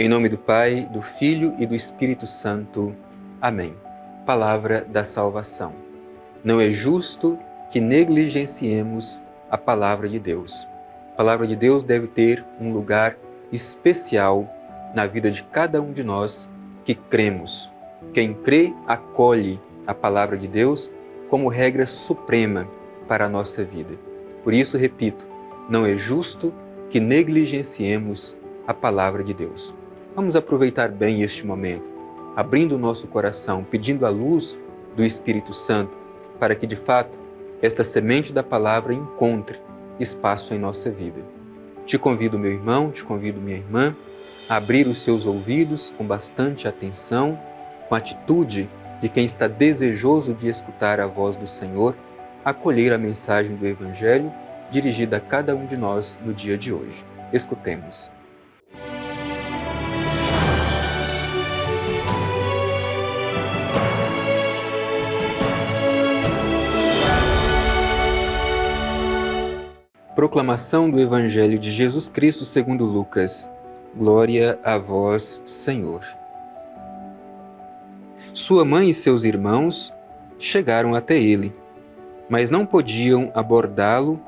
Em nome do Pai, do Filho e do Espírito Santo. Amém. Palavra da salvação. Não é justo que negligenciemos a palavra de Deus. A palavra de Deus deve ter um lugar especial na vida de cada um de nós que cremos. Quem crê, acolhe a palavra de Deus como regra suprema para a nossa vida. Por isso, repito, não é justo que negligenciemos a palavra de Deus. Vamos aproveitar bem este momento, abrindo o nosso coração, pedindo a luz do Espírito Santo, para que, de fato, esta semente da palavra encontre espaço em nossa vida. Te convido, meu irmão, te convido, minha irmã, a abrir os seus ouvidos com bastante atenção, com a atitude de quem está desejoso de escutar a voz do Senhor, acolher a mensagem do Evangelho dirigida a cada um de nós no dia de hoje. Escutemos. Proclamação do Evangelho de Jesus Cristo segundo Lucas. Glória a vós, Senhor. Sua mãe e seus irmãos chegaram até ele, mas não podiam abordá-lo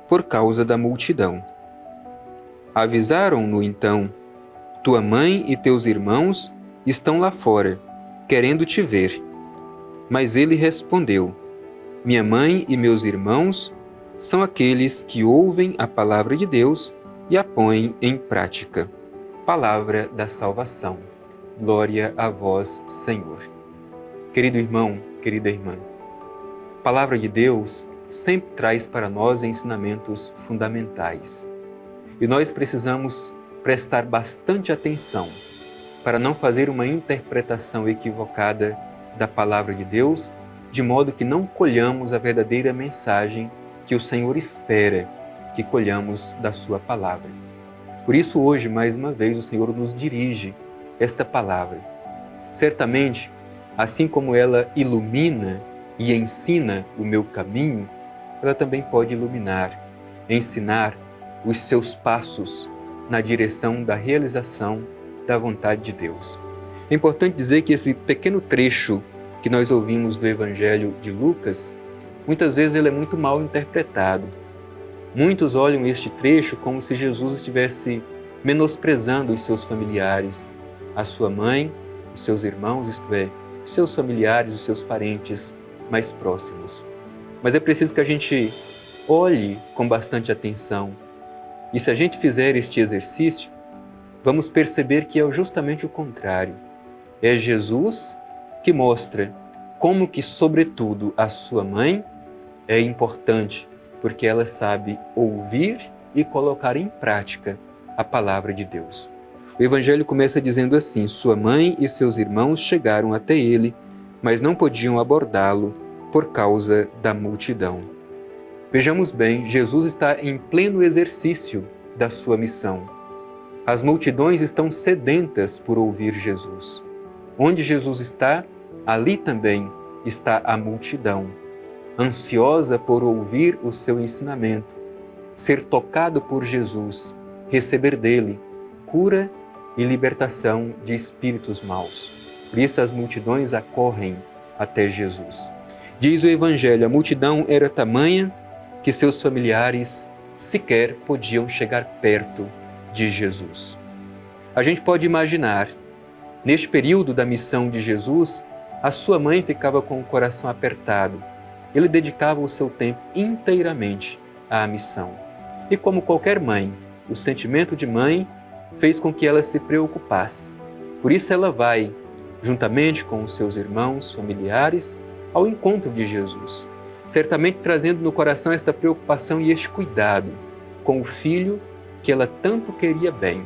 por causa da multidão. Avisaram-no então: tua mãe e teus irmãos estão lá fora, querendo te ver. Mas ele respondeu: minha mãe e meus irmãos são aqueles que ouvem a palavra de Deus e a põem em prática. Palavra da salvação. Glória a vós, Senhor. Querido irmão, querida irmã, a palavra de Deus sempre traz para nós ensinamentos fundamentais. E nós precisamos prestar bastante atenção para não fazer uma interpretação equivocada da palavra de Deus, de modo que não colhamos a verdadeira mensagem que o Senhor espera que colhamos da sua palavra. Por isso hoje, mais uma vez, o Senhor nos dirige esta palavra. Certamente, assim como ela ilumina e ensina o meu caminho, ela também pode iluminar, ensinar os seus passos na direção da realização da vontade de Deus. É importante dizer que esse pequeno trecho que nós ouvimos do Evangelho de Lucas, muitas vezes ele é muito mal interpretado. Muitos olham este trecho como se Jesus estivesse menosprezando os seus familiares, a sua mãe, os seus irmãos, isto é, os seus familiares, os seus parentes mais próximos. Mas é preciso que a gente olhe com bastante atenção. E se a gente fizer este exercício, vamos perceber que é justamente o contrário. É Jesus que mostra como que, sobretudo, a sua mãe é importante, porque ela sabe ouvir e colocar em prática a palavra de Deus. O Evangelho começa dizendo assim: sua mãe e seus irmãos chegaram até ele, mas não podiam abordá-lo por causa da multidão. Vejamos bem, Jesus está em pleno exercício da sua missão. As multidões estão sedentas por ouvir Jesus. Onde Jesus está, ali também está a multidão, ansiosa por ouvir o seu ensinamento, ser tocado por Jesus, receber dele cura e libertação de espíritos maus. Por isso as multidões acorrem até Jesus. Diz o Evangelho, a multidão era tamanha que seus familiares sequer podiam chegar perto de Jesus. A gente pode imaginar, neste período da missão de Jesus, a sua mãe ficava com o coração apertado. Ele dedicava o seu tempo inteiramente à missão. E como qualquer mãe, o sentimento de mãe fez com que ela se preocupasse. Por isso ela vai, juntamente com os seus irmãos, familiares, ao encontro de Jesus, certamente trazendo no coração esta preocupação e este cuidado com o filho que ela tanto queria bem.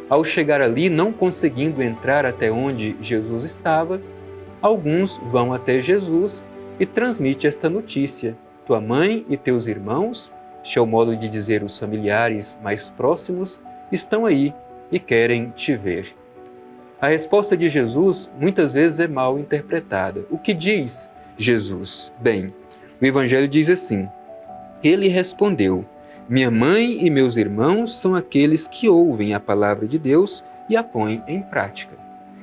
Ao chegar ali, não conseguindo entrar até onde Jesus estava, alguns vão até Jesus e transmite esta notícia: tua mãe e teus irmãos, este é o modo de dizer os familiares mais próximos, estão aí e querem te ver. A resposta de Jesus muitas vezes é mal interpretada. O que diz Jesus? Bem, o Evangelho diz assim: ele respondeu: minha mãe e meus irmãos são aqueles que ouvem a palavra de Deus e a põe em prática.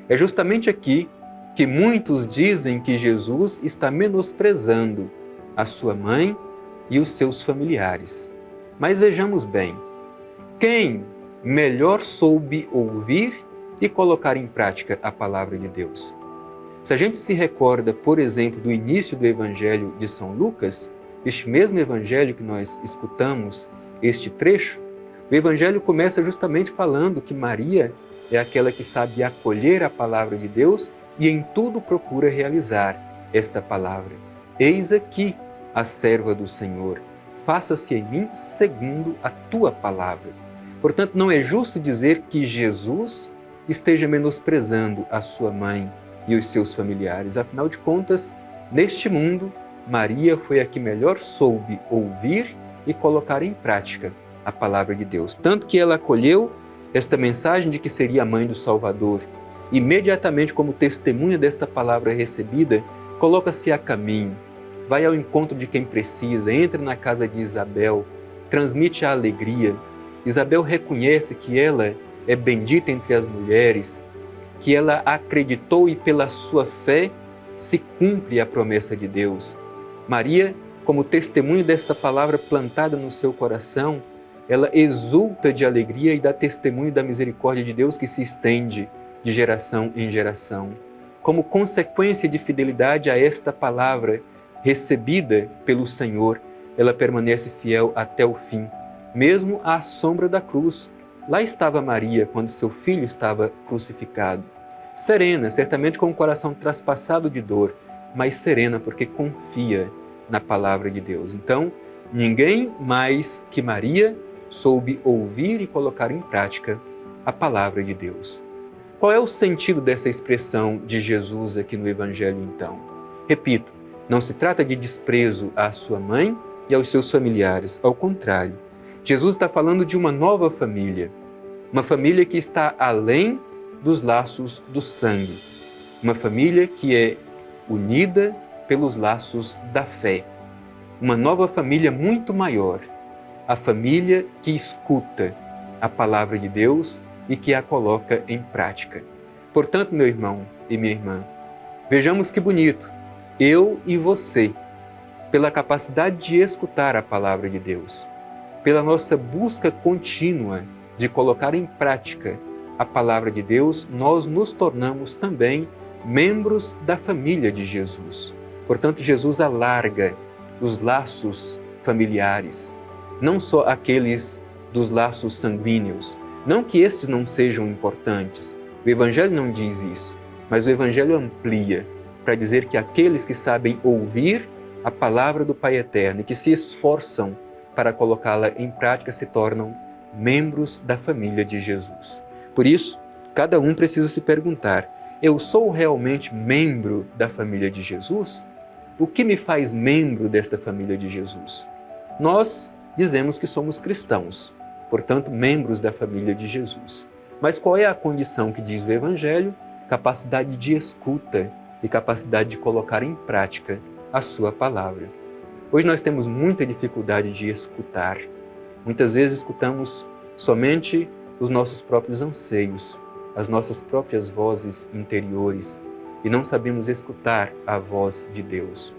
É justamente aqui que muitos dizem que Jesus está menosprezando a sua mãe e os seus familiares. Mas vejamos bem, quem melhor soube ouvir e colocar em prática a palavra de Deus? Se a gente se recorda, por exemplo, do início do Evangelho de São Lucas, este mesmo Evangelho que nós escutamos, este trecho, o Evangelho começa justamente falando que Maria é aquela que sabe acolher a palavra de Deus e em tudo procura realizar esta palavra. Eis aqui a serva do Senhor, faça-se em mim segundo a tua palavra. Portanto, não é justo dizer que Jesus esteja menosprezando a sua mãe e os seus familiares. Afinal de contas, neste mundo, Maria foi a que melhor soube ouvir e colocar em prática a palavra de Deus. Tanto que ela acolheu esta mensagem de que seria a mãe do Salvador. Imediatamente, como testemunha desta palavra recebida, coloca-se a caminho, vai ao encontro de quem precisa, entra na casa de Isabel, transmite a alegria. Isabel reconhece que ela é bendita entre as mulheres, que ela acreditou e pela sua fé se cumpre a promessa de Deus. Maria, como testemunho desta palavra plantada no seu coração, ela exulta de alegria e dá testemunho da misericórdia de Deus que se estende de geração em geração. Como consequência de fidelidade a esta palavra recebida pelo Senhor, ela permanece fiel até o fim, mesmo à sombra da cruz. Lá estava Maria quando seu filho estava crucificado. Serena, certamente com o coração traspassado de dor, mas serena porque confia na palavra de Deus. Então, ninguém mais que Maria soube ouvir e colocar em prática a palavra de Deus. Qual é o sentido dessa expressão de Jesus aqui no Evangelho, então? Repito, não se trata de desprezo à sua mãe e aos seus familiares. Ao contrário, Jesus está falando de uma nova família. Uma família que está além dos laços do sangue. Uma família que é unida pelos laços da fé. Uma nova família muito maior. A família que escuta a palavra de Deus e que a coloca em prática. Portanto, meu irmão e minha irmã, vejamos que bonito, eu e você, pela capacidade de escutar a palavra de Deus, pela nossa busca contínua de colocar em prática a palavra de Deus, nós nos tornamos também membros da família de Jesus. Portanto, Jesus alarga os laços familiares, não só aqueles dos laços sanguíneos. Não que esses não sejam importantes, o Evangelho não diz isso, mas o Evangelho amplia para dizer que aqueles que sabem ouvir a palavra do Pai Eterno e que se esforçam para colocá-la em prática se tornam membros da família de Jesus. Por isso, cada um precisa se perguntar: eu sou realmente membro da família de Jesus? O que me faz membro desta família de Jesus? Nós dizemos que somos cristãos, portanto, membros da família de Jesus. Mas qual é a condição que diz o Evangelho? Capacidade de escuta e capacidade de colocar em prática a sua palavra. Hoje nós temos muita dificuldade de escutar. Muitas vezes escutamos somente os nossos próprios anseios, as nossas próprias vozes interiores, e não sabemos escutar a voz de Deus.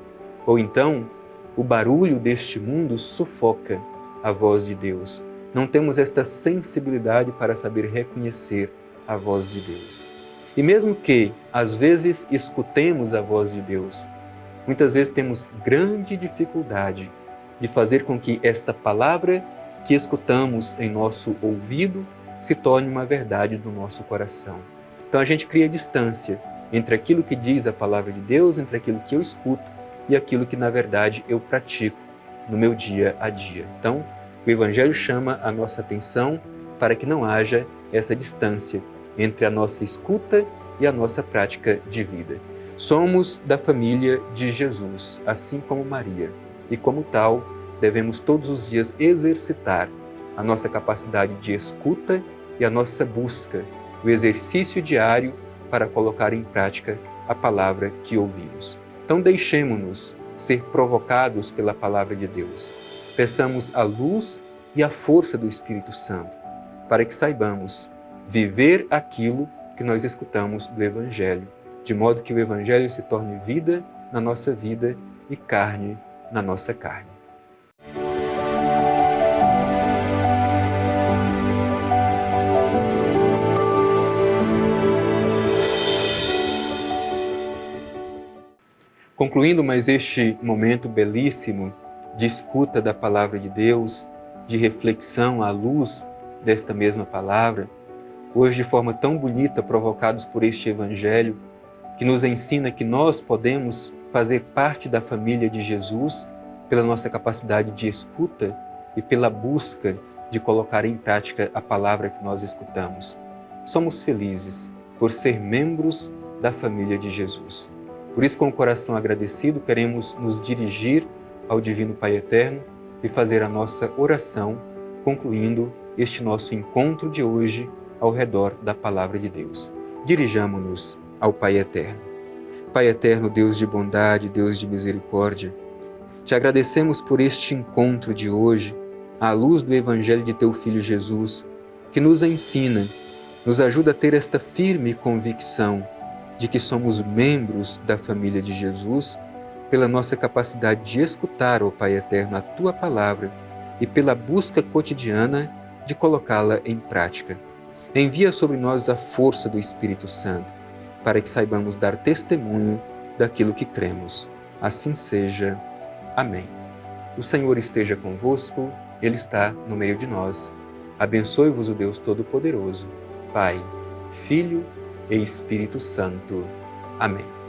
Ou então, o barulho deste mundo sufoca a voz de Deus. Não temos esta sensibilidade para saber reconhecer a voz de Deus. E mesmo que, às vezes, escutemos a voz de Deus, muitas vezes temos grande dificuldade de fazer com que esta palavra que escutamos em nosso ouvido se torne uma verdade do nosso coração. Então a gente cria distância entre aquilo que diz a palavra de Deus, entre aquilo que eu escuto e aquilo que na verdade eu pratico no meu dia a dia. Então, o Evangelho chama a nossa atenção para que não haja essa distância entre a nossa escuta e a nossa prática de vida. Somos da família de Jesus, assim como Maria, e como tal, devemos todos os dias exercitar a nossa capacidade de escuta e a nossa busca, o exercício diário para colocar em prática a palavra que ouvimos. Então deixemo-nos ser provocados pela palavra de Deus. Peçamos a luz e a força do Espírito Santo, para que saibamos viver aquilo que nós escutamos do Evangelho, de modo que o Evangelho se torne vida na nossa vida e carne na nossa carne. Concluindo mais este momento belíssimo de escuta da Palavra de Deus, de reflexão à luz desta mesma palavra, hoje de forma tão bonita, provocados por este Evangelho, que nos ensina que nós podemos fazer parte da família de Jesus pela nossa capacidade de escuta e pela busca de colocar em prática a palavra que nós escutamos. Somos felizes por ser membros da família de Jesus. Por isso, com o coração agradecido, queremos nos dirigir ao Divino Pai Eterno e fazer a nossa oração, concluindo este nosso encontro de hoje ao redor da Palavra de Deus. Dirijamo-nos ao Pai Eterno. Pai Eterno, Deus de bondade, Deus de misericórdia, te agradecemos por este encontro de hoje, à luz do Evangelho de Teu Filho Jesus, que nos ensina, nos ajuda a ter esta firme convicção de que somos membros da família de Jesus pela nossa capacidade de escutar, ó Pai Eterno, a Tua Palavra e pela busca cotidiana de colocá-la em prática. Envia sobre nós a força do Espírito Santo, para que saibamos dar testemunho daquilo que cremos. Assim seja. Amém. O Senhor esteja convosco, Ele está no meio de nós. Abençoe-vos o Deus Todo-Poderoso, Pai, Filho e Espírito Santo. Amém.